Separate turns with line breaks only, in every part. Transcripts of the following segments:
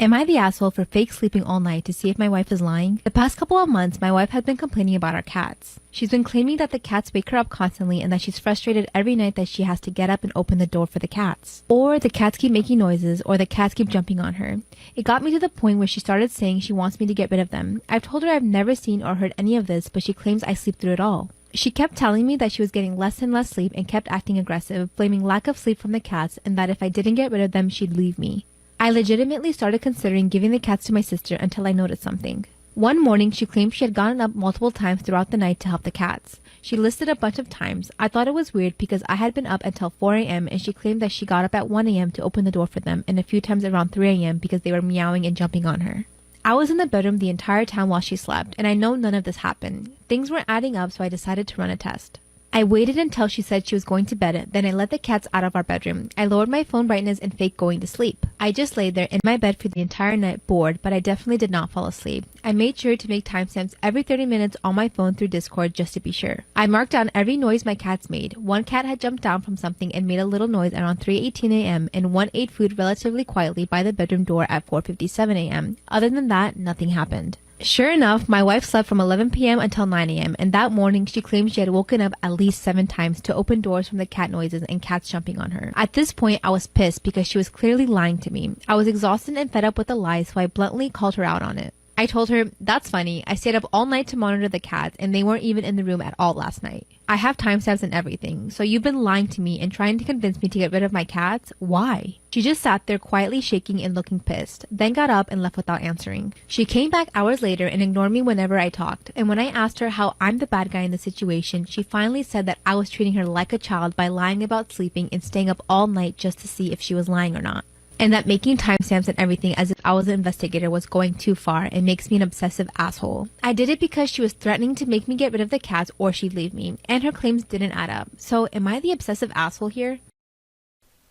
Am I the asshole for fake sleeping all night to see if my wife is lying? The past couple of months, my wife has been complaining about our cats. She's been claiming that the cats wake her up constantly and that she's frustrated every night that she has to get up and open the door for the cats. Or the cats keep making noises, or the cats keep jumping on her. It got me to the point where she started saying she wants me to get rid of them. I've told her I've never seen or heard any of this, but she claims I sleep through it all. She kept telling me that she was getting less and less sleep and kept acting aggressive, blaming lack of sleep from the cats and that if I didn't get rid of them, she'd leave me. I legitimately started considering giving the cats to my sister until I noticed something. One morning, she claimed she had gotten up multiple times throughout the night to help the cats. She listed a bunch of times. I thought it was weird because I had been up until 4 a.m. and she claimed that she got up at 1 a.m. to open the door for them and a few times around 3 a.m. because they were meowing and jumping on her. I was in the bedroom the entire time while she slept, and I know none of this happened. Things weren't adding up, so I decided to run a test. I waited until she said she was going to bed, then I let the cats out of our bedroom. I lowered my phone brightness and faked going to sleep. I just laid there in my bed for the entire night bored, but I definitely did not fall asleep. I made sure to make timestamps every 30 minutes on my phone through Discord just to be sure. I marked down every noise my cats made. One cat had jumped down from something and made a little noise around 3:18 a.m. and one ate food relatively quietly by the bedroom door at 4:57 a.m. Other than that, nothing happened. Sure enough, my wife slept from 11 p.m. until 9 a.m. and that morning she claimed she had woken up at least 7 times to open doors from the cat noises and cats jumping on her. At this point, I was pissed because she was clearly lying to me. I was exhausted and fed up with the lies, so I bluntly called her out on it. I told her, "That's funny. I stayed up all night to monitor the cats and they weren't even in the room at all last night. I have timestamps and everything, so you've been lying to me and trying to convince me to get rid of my cats? Why?" She just sat there quietly shaking and looking pissed, then got up and left without answering. She came back hours later and ignored me whenever I talked, and when I asked her how I'm the bad guy in the situation, she finally said that I was treating her like a child by lying about sleeping and staying up all night just to see if she was lying or not. And that making timestamps and everything as if I was an investigator was going too far and makes me an obsessive asshole. I did it because she was threatening to make me get rid of the cats or she'd leave me, and her claims didn't add up. So am I the obsessive asshole here?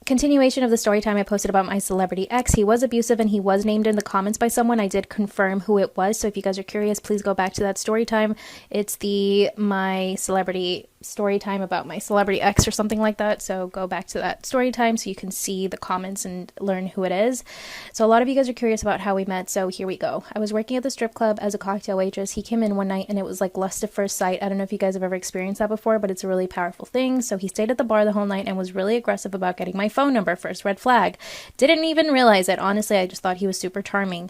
Continuation of the story time I posted about my celebrity ex. He was abusive and he was named in the comments by someone. I did confirm who it was, so if you guys are curious, please go back to that story time. It's the my celebrity story time about my celebrity ex or something like that, so go back to that story time so you can see the comments and learn who it is. So a lot of you guys are curious about how we met, so here we go. I was working at the strip club as a cocktail waitress. He came in one night and it was like lust at first sight. I don't know if you guys have ever experienced that before, but it's a really powerful thing. So he stayed at the bar the whole night and was really aggressive about getting my phone number. First red flag. Didn't even realize it. Honestly, I just thought he was super charming.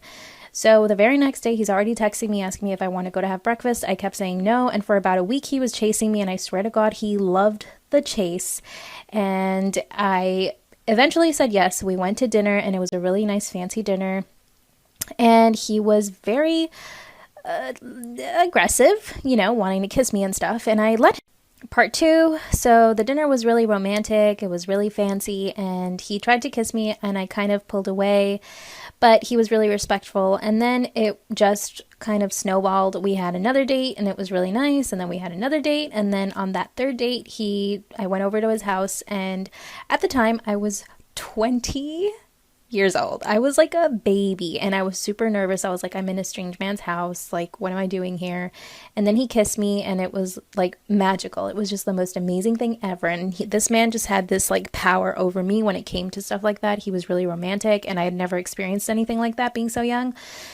So the very next day, he's already texting me, asking me if I want to go to have breakfast. I kept saying no, and for about a week, he was chasing me, and I swear to God, he loved the chase. And I eventually said yes. We went to dinner, and it was a really nice, fancy dinner. And he was very aggressive, you know, wanting to kiss me and stuff, and I let him. Part 2, so the dinner was really romantic, it was really fancy, and he tried to kiss me and I kind of pulled away, but he was really respectful, and then it just kind of snowballed. We had another date and it was really nice, and then we had another date, and then on that third date, I went over to his house, and at the time I was 20 years old. I was like a baby and I was super nervous. I was like, I'm in a strange man's house. Like, what am I doing here? And then he kissed me and it was like magical. It was just the most amazing thing ever. And this man just had this like power over me when it came to stuff like that. He was really romantic and I had never experienced anything like that being so young.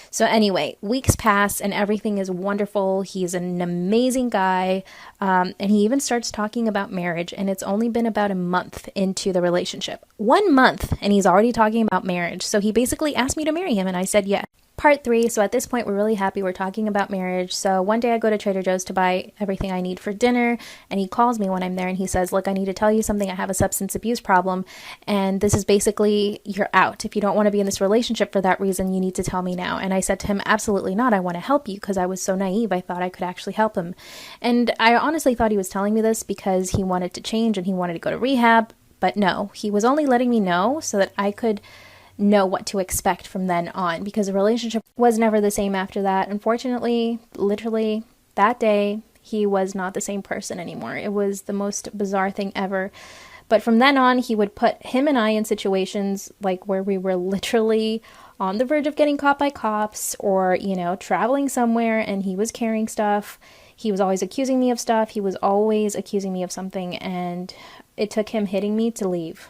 So anyway, weeks pass and everything is wonderful. He's an amazing guy. And he even starts talking about marriage, and it's only been about a month into the relationship. 1 month and he's already talking about marriage. So he basically asked me to marry him and I said yes. Part 3, so at this point we're really happy. We're talking about marriage. So one day I go to Trader Joe's to buy everything I need for dinner, and he calls me when I'm there and he says, "Look, I need to tell you something. I have a substance abuse problem, and this is basically, you're out. If you don't want to be in this relationship for that reason, you need to tell me now." And I said to him, "Absolutely not. I want to help you," because I was so naive. I thought I could actually help him. And I honestly thought he was telling me this because he wanted to change and he wanted to go to rehab, but no, he was only letting me know so that I could know what to expect from then on, because the relationship was never the same after that. Unfortunately, literally that day, he was not the same person anymore. It was the most bizarre thing ever. But from then on, he would put him and I in situations like where we were literally on the verge of getting caught by cops, or, you know, traveling somewhere and he was carrying stuff. He was always accusing me of stuff. He was always accusing me of something, and it took him hitting me to leave.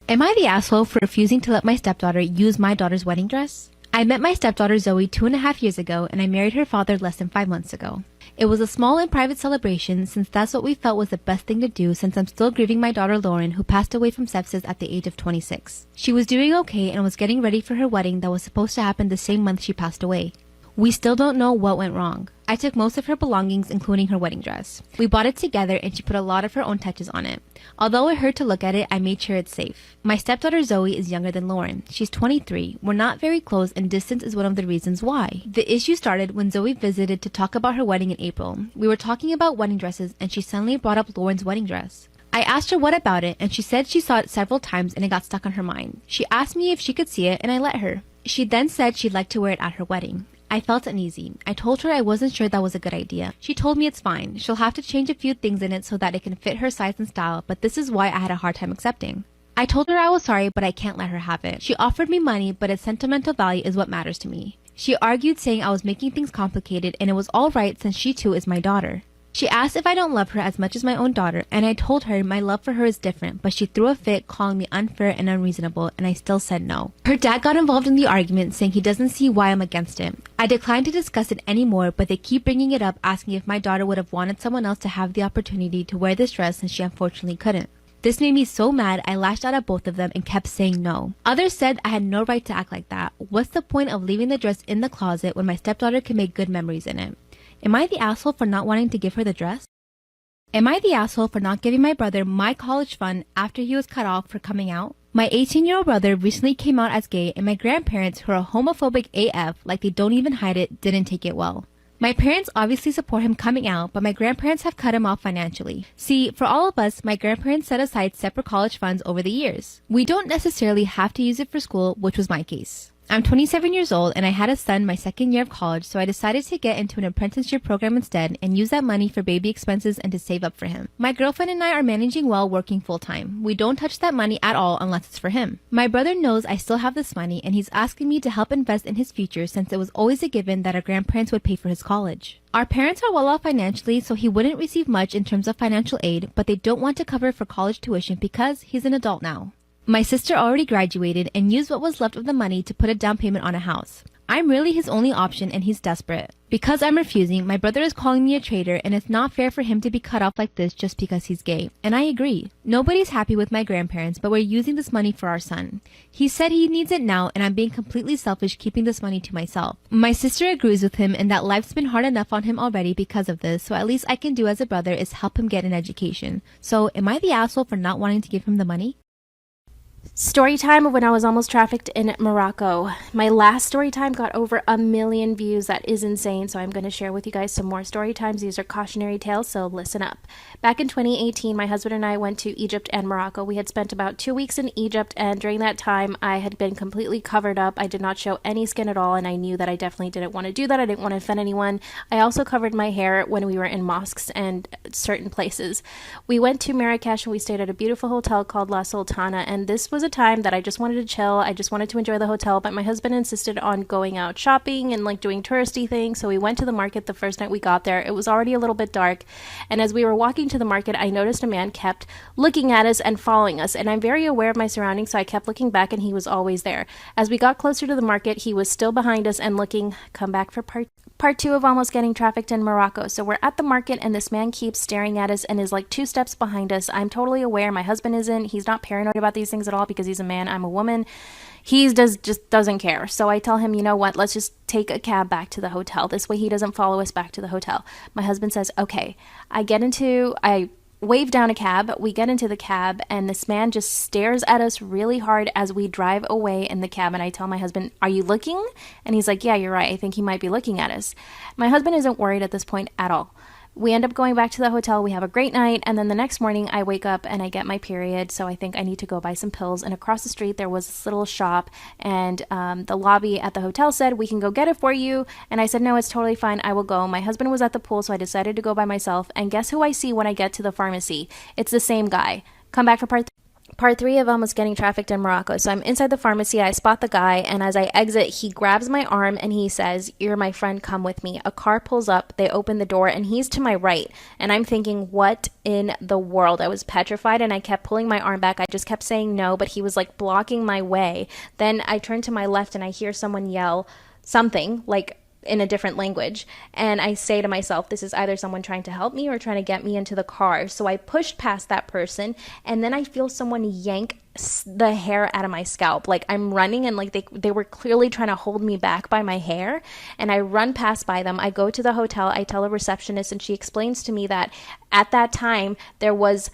Am I the asshole for refusing to let my stepdaughter use my daughter's wedding dress? I met my stepdaughter Zoe 2.5 years ago, and I married her father less than 5 months ago. It was a small and private celebration since that's what we felt was the best thing to do since I'm still grieving my daughter Lauren, who passed away from sepsis at the age of 26. She was doing okay and was getting ready for her wedding that was supposed to happen the same month she passed away. We still don't know what went wrong. I took most of her belongings, including her wedding dress. We bought it together and she put a lot of her own touches on it. Although it hurt to look at it, I made sure it's safe. My stepdaughter Zoe is younger than Lauren. She's 23. We're not very close and distance is one of the reasons why. The issue started when Zoe visited to talk about her wedding in April. We were talking about wedding dresses and she suddenly brought up Lauren's wedding dress. I asked her what about it and she said she saw it several times and it got stuck on her mind. She asked me if she could see it and I let her. She then said she'd like to wear it at her wedding. I felt uneasy. I told her I wasn't sure that was a good idea. She told me it's fine. She'll have to change a few things in it so that it can fit her size and style, but this is why I had a hard time accepting. I told her I was sorry, but I can't let her have it. She offered me money, but its sentimental value is what matters to me. She argued, saying I was making things complicated and it was all right since she too is my daughter. She asked if I don't love her as much as my own daughter, and I told her my love for her is different, but she threw a fit calling me unfair and unreasonable, and I still said no. Her dad got involved in the argument, saying he doesn't see why I'm against it. I declined to discuss it anymore, but they keep bringing it up, asking if my daughter would have wanted someone else to have the opportunity to wear this dress since she unfortunately couldn't. This made me so mad, I lashed out at both of them and kept saying no. Others said I had no right to act like that. What's the point of leaving the dress in the closet when my stepdaughter can make good memories in it? Am I the asshole for not wanting to give her the dress? Am I the asshole for not giving my brother my college fund after he was cut off for coming out? My 18-year-old brother recently came out as gay and my grandparents, who are homophobic AF, like they don't even hide it, didn't take it well. My parents obviously support him coming out, but my grandparents have cut him off financially. See, for all of us, my grandparents set aside separate college funds over the years. We don't necessarily have to use it for school, which was my case. I'm 27 years old and I had a son my second year of college, so I decided to get into an apprenticeship program instead and use that money for baby expenses and to save up for him. My girlfriend and I are managing well, working full-time. We don't touch that money at all unless it's for him. My brother knows I still have this money and he's asking me to help invest in his future since it was always a given that our grandparents would pay for his college. Our parents are well off financially, so he wouldn't receive much in terms of financial aid, but they don't want to cover for college tuition because he's an adult now. My sister already graduated and used what was left of the money to put a down payment on a house. I'm really his only option and he's desperate. Because I'm refusing, my brother is calling me a traitor and it's not fair for him to be cut off like this just because he's gay. And I agree. Nobody's happy with my grandparents, but we're using this money for our son. He said he needs it now and I'm being completely selfish keeping this money to myself. My sister agrees with him and that life's been hard enough on him already because of this, so at least I can do as a brother is help him get an education. So am I the asshole for not wanting to give him the money?
Story time of when I was almost trafficked in Morocco. My last story time got over 1 million views. That is insane. So I'm going to share with you guys some more story times. These are cautionary tales, so listen up. Back in 2018, my husband and I went to Egypt and Morocco. We had spent about 2 weeks in Egypt, and during that time, I had been completely covered up. I did not show any skin at all, and I knew that I definitely didn't want to do that. I didn't want to offend anyone. I also covered my hair when we were in mosques and certain places. We went to Marrakesh and we stayed at a beautiful hotel called La Sultana, and this was a time that I just wanted to chill. I just wanted to enjoy the hotel, but my husband insisted on going out shopping and like doing touristy things. So we went to the market the first night we got there. It was already a little bit dark, and as we were walking to the market, I noticed a man kept looking at us and following us, and I'm very aware of my surroundings, so I kept looking back and he was always there. As we got closer to the market, he was still behind us and looking. Come back for part 2 of almost getting trafficked in Morocco. So we're at the market and this man keeps staring at us and is like 2 steps behind us. I'm totally aware. My husband isn't. He's not paranoid about these things at all because he's a man. I'm a woman. He just doesn't care. So I tell him, you know what, let's just take a cab back to the hotel. This way he doesn't follow us back to the hotel. My husband says, okay. I wave down a cab. We get into the cab and this man just stares at us really hard as we drive away in the cab. And I tell my husband, are you looking? And he's like, yeah, you're right. I think he might be looking at us. My husband isn't worried at this point at all. We end up going back to the hotel. We have a great night. And then the next morning I wake up and I get my period. So I think I need to go buy some pills. And across the street, there was this little shop. And the lobby at the hotel said, we can go get it for you. And I said, no, it's totally fine. I will go. My husband was at the pool, so I decided to go by myself. And guess who I see when I get to the pharmacy? It's the same guy. Come back for Part 3 of almost getting trafficked in Morocco. So I'm inside the pharmacy, I spot the guy, and as I exit, he grabs my arm and he says, "You're my friend, come with me." A car pulls up, they open the door, and he's to my right. And I'm thinking, what in the world? I was petrified and I kept pulling my arm back. I just kept saying no, but he was like blocking my way. Then I turn to my left and I hear someone yell something like in a different language, and I say to myself, this is either someone trying to help me or trying to get me into the car. So I pushed past that person, and then I feel someone yank the hair out of my scalp. Like I'm running, and like they were clearly trying to hold me back by my hair, and I run past by them. I go to the hotel, I tell a receptionist, and she explains to me that at that time there was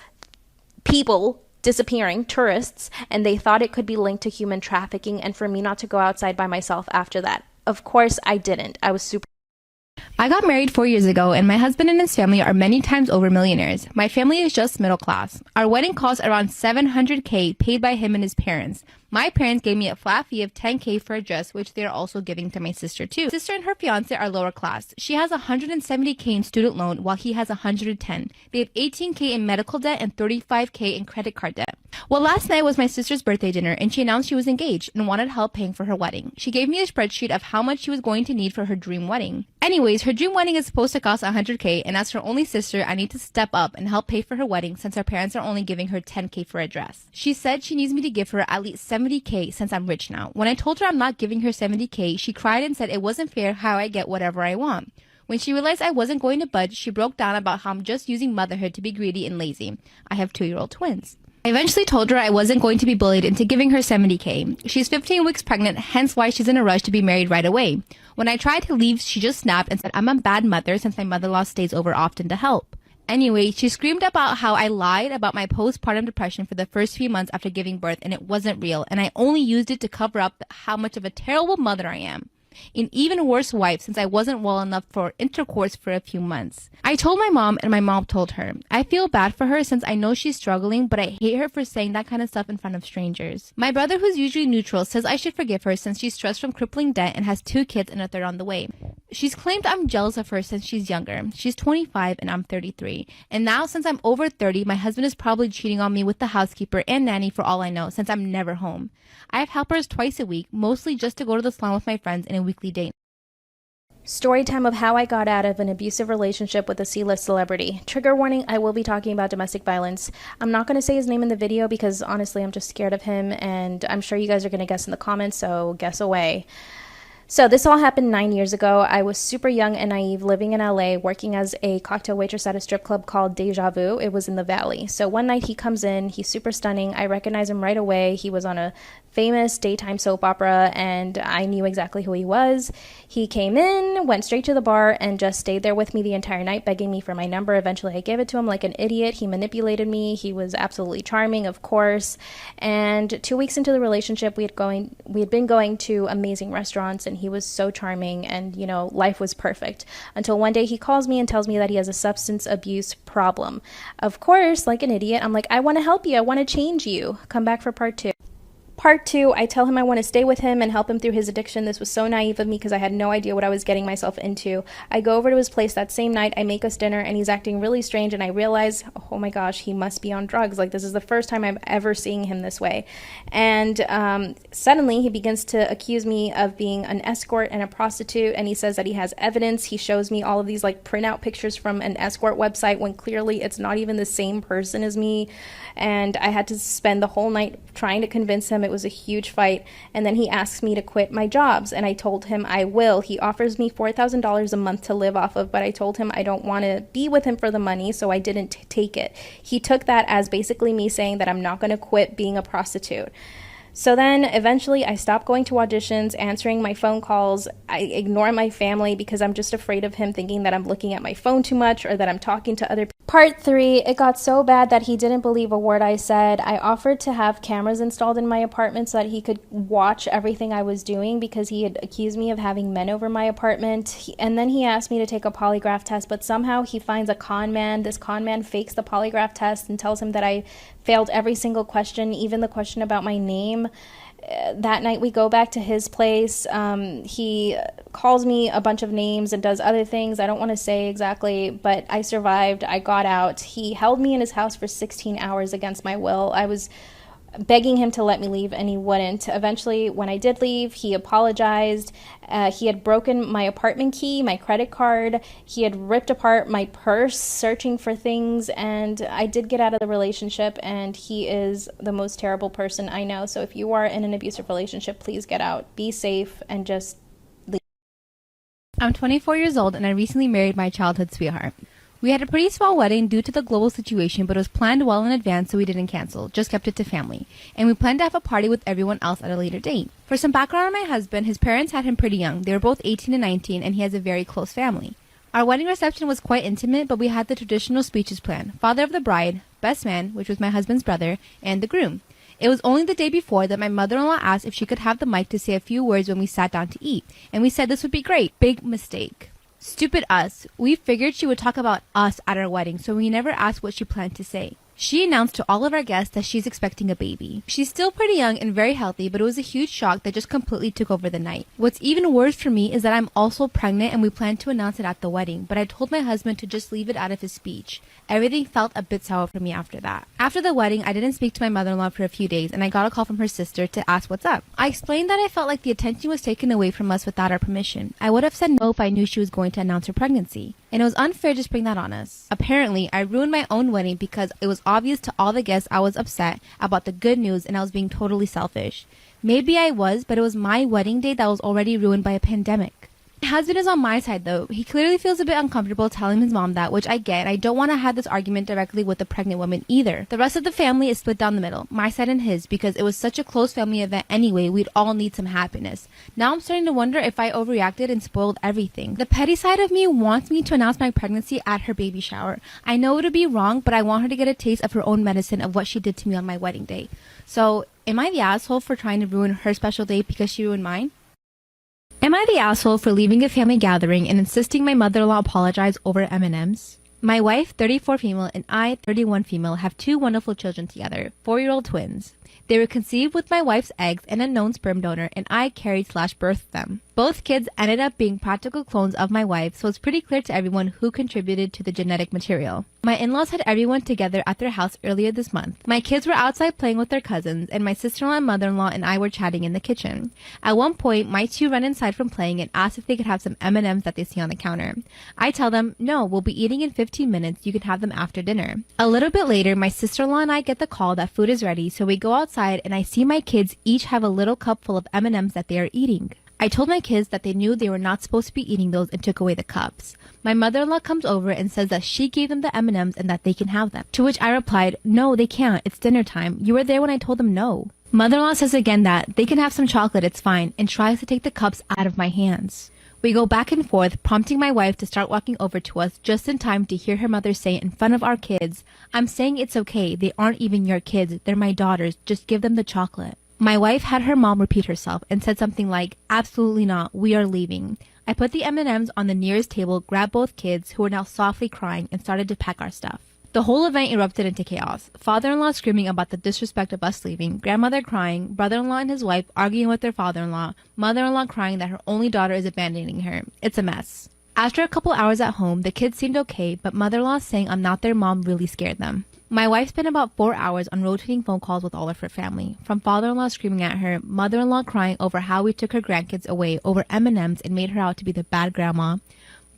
people disappearing, tourists, and they thought it could be linked to human trafficking, and for me not to go outside by myself after that. Of course I didn't. I was super.
I got married 4 years ago, and my husband and his family are many times over millionaires. My family is just middle class. Our wedding cost around $700K, paid by him and his parents. My parents gave me a flat fee of $10K for a dress, which they are also giving to my sister too. My sister and her fiance are lower class. She has $170K in student loan, while he has $110. They have $18K in medical debt and $35K in credit card debt. Well, last night was my sister's birthday dinner, and she announced she was engaged and wanted help paying for her wedding. She gave me a spreadsheet of how much she was going to need for her dream wedding. Anyways, her dream wedding is supposed to cost $100K, and as her only sister, I need to step up and help pay for her wedding since her parents are only giving her $10K for a dress. She said she needs me to give her at least $70K since I'm rich now. When I told her I'm not giving her $70K, she cried and said it wasn't fair how I get whatever I want. When she realized I wasn't going to budge, she broke down about how I'm just using motherhood to be greedy and lazy. I have 2-year-old twins. I eventually told her I wasn't going to be bullied into giving her $70K. She's 15 weeks pregnant, hence why she's in a rush to be married right away. When I tried to leave, she just snapped and said I'm a bad mother since my mother-in-law stays over often to help. Anyway, she screamed about how I lied about my postpartum depression for the first few months after giving birth, and it wasn't real, and I only used it to cover up how much of a terrible mother I am. An even worse wife since I wasn't well enough for intercourse for a few months. I told my mom, and my mom told her. I feel bad for her since I know she's struggling, but I hate her for saying that kind of stuff in front of strangers. My brother, who's usually neutral, says I should forgive her since she's stressed from crippling debt and has 2 kids and a third on the way. She's claimed I'm jealous of her since she's younger. She's 25 and I'm 33. And now since I'm over 30, my husband is probably cheating on me with the housekeeper and nanny for all I know since I'm never home. I have helpers twice a week, mostly just to go to the salon with my friends and a weekly date.
Story time of how I got out of an abusive relationship with a C-list celebrity. Trigger warning, I will be talking about domestic violence. I'm not going to say his name in the video because honestly I'm just scared of him, and I'm sure you guys are going to guess in the comments, so guess away. So this all happened 9 years ago. I was super young and naive, living in LA, working as a cocktail waitress at a strip club called Deja Vu. It was in the Valley. So one night he comes in, he's super stunning. I recognize him right away. He was on a famous daytime soap opera, and I knew exactly who he was. He came in, went straight to the bar, and just stayed there with me the entire night, begging me for my number. Eventually I gave it to him like an idiot. He manipulated me. He was absolutely charming, of course. And 2 weeks into the relationship, we had been going to amazing restaurants, and he was so charming, and you know, life was perfect until one day he calls me and tells me that he has a substance abuse problem. Of course, like an idiot, I'm like, I want to help you, I want to change you. Come back for part 2. Part 2, I tell him I want to stay with him and help him through his addiction. This was so naive of me because I had no idea what I was getting myself into. I go over to his place that same night, I make us dinner, and he's acting really strange, and I realize, oh my gosh, he must be on drugs. Like, this is the first time I'm ever seeing him this way. And suddenly he begins to accuse me of being an escort and a prostitute, and he says that he has evidence. He shows me all of these like printout pictures from an escort website when clearly it's not even the same person as me. And I had to spend the whole night trying to convince him. It was a huge fight. And then he asks me to quit my jobs, and I told him I will. He offers me $4,000 a month to live off of, but I told him I don't want to be with him for the money, so I didn't take it. He took that as basically me saying that I'm not going to quit being a prostitute. So then eventually I stopped going to auditions, answering my phone calls. I ignore my family because I'm just afraid of him thinking that I'm looking at my phone too much or that I'm talking to other people. Part 3, it got so bad that he didn't believe a word I said. I offered to have cameras installed in my apartment so that he could watch everything I was doing because he had accused me of having men over my apartment. And then he asked me to take a polygraph test, but somehow he finds a con man. This con man fakes the polygraph test and tells him that I failed every single question, even the question about my name. That night we go back to his place. He calls me a bunch of names and does other things I don't want to say exactly, but I survived. I got out. He held me in his house for 16 hours against my will. I was begging him to let me leave, and he wouldn't. Eventually, when I did leave, he apologized. He had broken my apartment key, my credit card. He had ripped apart my purse searching for things, and I did get out of the relationship, and he is the most terrible person I know. So if you are in an abusive relationship, please get out. Be safe and just leave.
I'm 24 years old and I recently married my childhood sweetheart. We had a pretty small wedding due to the global situation, but it was planned well in advance so we didn't cancel, just kept it to family. And we planned to have a party with everyone else at a later date. For some background on my husband, his parents had him pretty young. They were both 18 and 19 and he has a very close family. Our wedding reception was quite intimate, but we had the traditional speeches planned. Father of the bride, best man, which was my husband's brother, and the groom. It was only the day before that my mother-in-law asked if she could have the mic to say a few words when we sat down to eat. And we said this would be great. Big mistake. Stupid us. We figured she would talk about us at our wedding, so we never asked what she planned to say. She announced to all of our guests that she's expecting a baby. She's still pretty young and very healthy, but it was a huge shock that just completely took over the night. What's even worse for me is that I'm also pregnant and we plan to announce it at the wedding, but I told my husband to just leave it out of his speech. Everything felt a bit sour for me after that. After the wedding, I didn't speak to my mother-in-law for a few days, and I got a call from her sister to ask what's up. I explained that I felt like the attention was taken away from us without our permission. I would have said no if I knew she was going to announce her pregnancy. And it was unfair to spring that on us. Apparently, I ruined my own wedding because it was obvious to all the guests I was upset about the good news and I was being totally selfish. Maybe I was, but it was my wedding day that was already ruined by a pandemic. My husband is on my side though. He clearly feels a bit uncomfortable telling his mom that, which I get. I don't want to have this argument directly with the pregnant woman either. The rest of the family is split down the middle, my side and his, because it was such a close family event anyway. We'd all need some happiness. Now I'm starting to wonder if I overreacted and spoiled everything. The petty side of me wants me to announce my pregnancy at her baby shower. I know it would be wrong, but I want her to get a taste of her own medicine of what she did to me on my wedding day. So, am I the asshole for trying to ruin her special day because she ruined mine? Am I the asshole for leaving a family gathering and insisting my mother-in-law apologize over M&Ms? My wife, 34 female, and I, 31 female, have two wonderful children together, 4-year-old twins. They were conceived with my wife's eggs and a known sperm donor, and I carried/birthed them. Both kids ended up being practical clones of my wife, so it's pretty clear to everyone who contributed to the genetic material. My in-laws had everyone together at their house earlier this month. My kids were outside playing with their cousins, and my sister-in-law and mother-in-law and I were chatting in the kitchen. At one point, my two ran inside from playing and asked if they could have some M&Ms that they see on the counter. I tell them, no, we'll be eating in 15 minutes. You can have them after dinner. A little bit later, my sister-in-law and I get the call that food is ready, so we go outside and I see my kids each have a little cup full of M&Ms that they are eating. I told my kids that they knew they were not supposed to be eating those and took away the cups. My mother-in-law comes over and says that she gave them the M&Ms and that they can have them. To which I replied, no, they can't. It's dinner time. You were there when I told them no. Mother-in-law says again that they can have some chocolate, it's fine, and tries to take the cups out of my hands. We go back and forth, prompting my wife to start walking over to us just in time to hear her mother say in front of our kids, I'm saying it's okay. They aren't even your kids. They're my daughters. Just give them the chocolate. My wife had her mom repeat herself and said something like, absolutely not, we are leaving. I put the M&Ms on the nearest table, grabbed both kids, who were now softly crying, and started to pack our stuff. The whole event erupted into chaos. Father-in-law screaming about the disrespect of us leaving, grandmother crying, brother-in-law and his wife arguing with their father-in-law, mother-in-law crying that her only daughter is abandoning her. It's a mess. After a couple hours at home, the kids seemed okay, but mother-in-law saying I'm not their mom really scared them. My wife spent about 4 hours on rotating phone calls with all of her family, from father-in-law screaming at her, mother-in-law crying over how we took her grandkids away over M&Ms and made her out to be the bad grandma,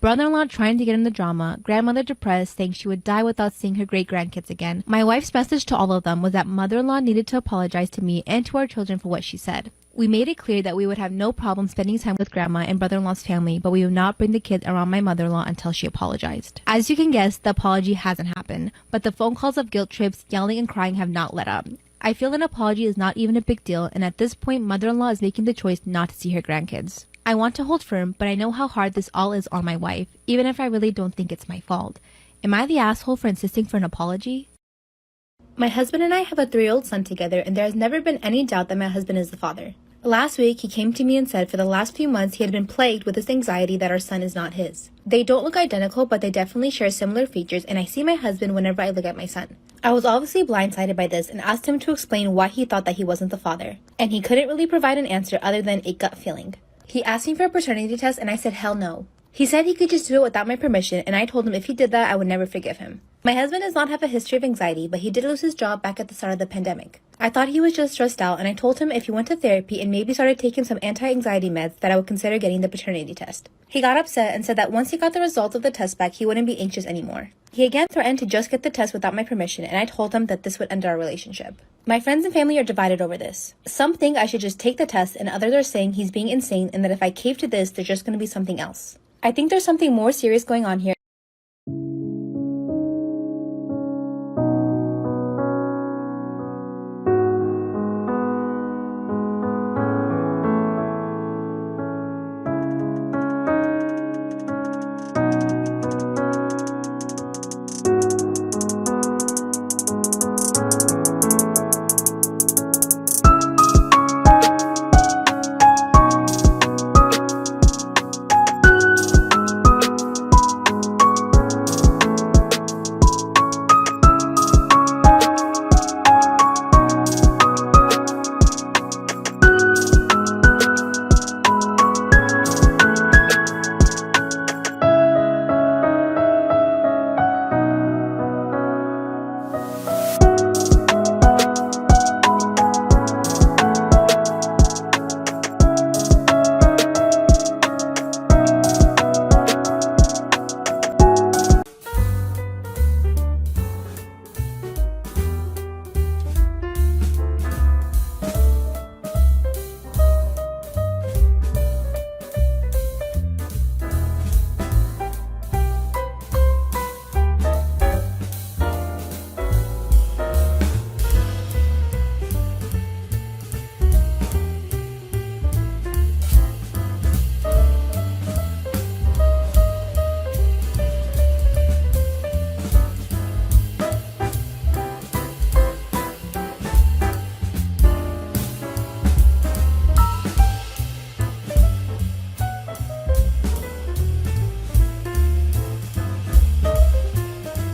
brother-in-law trying to get in the drama, grandmother depressed saying she would die without seeing her great-grandkids again. My wife's message to all of them was that mother-in-law needed to apologize to me and to our children for what she said. We made it clear that we would have no problem spending time with grandma and brother-in-law's family, but we would not bring the kids around my mother-in-law until she apologized. As you can guess, the apology hasn't happened, but the phone calls of guilt trips, yelling and crying have not let up. I feel an apology is not even a big deal, and at this point, mother-in-law is making the choice not to see her grandkids. I want to hold firm, but I know how hard this all is on my wife, even if I really don't think it's my fault. Am I the asshole for insisting for an apology? My husband and I have a 3-year-old son together, and there has never been any doubt that my husband is the father. Last week, he came to me and said for the last few months he had been plagued with this anxiety that our son is not his. They don't look identical, but they definitely share similar features, and I see my husband whenever I look at my son. I was obviously blindsided by this and asked him to explain why he thought that he wasn't the father, and he couldn't really provide an answer other than a gut feeling. He asked me for a paternity test, and I said hell no. He said he could just do it without my permission, and I told him if he did that, I would never forgive him. My husband does not have a history of anxiety, but he did lose his job back at the start of the pandemic. I thought he was just stressed out, and I told him if he went to therapy and maybe started taking some anti-anxiety meds that I would consider getting the paternity test. He got upset and said that once he got the results of the test back, he wouldn't be anxious anymore. He again threatened to just get the test without my permission, and I told him that this would end our relationship. My friends and family are divided over this. Some think I should just take the test, and others are saying he's being insane and that if I cave to this, there's just going to be something else. I think there's something more serious going on here.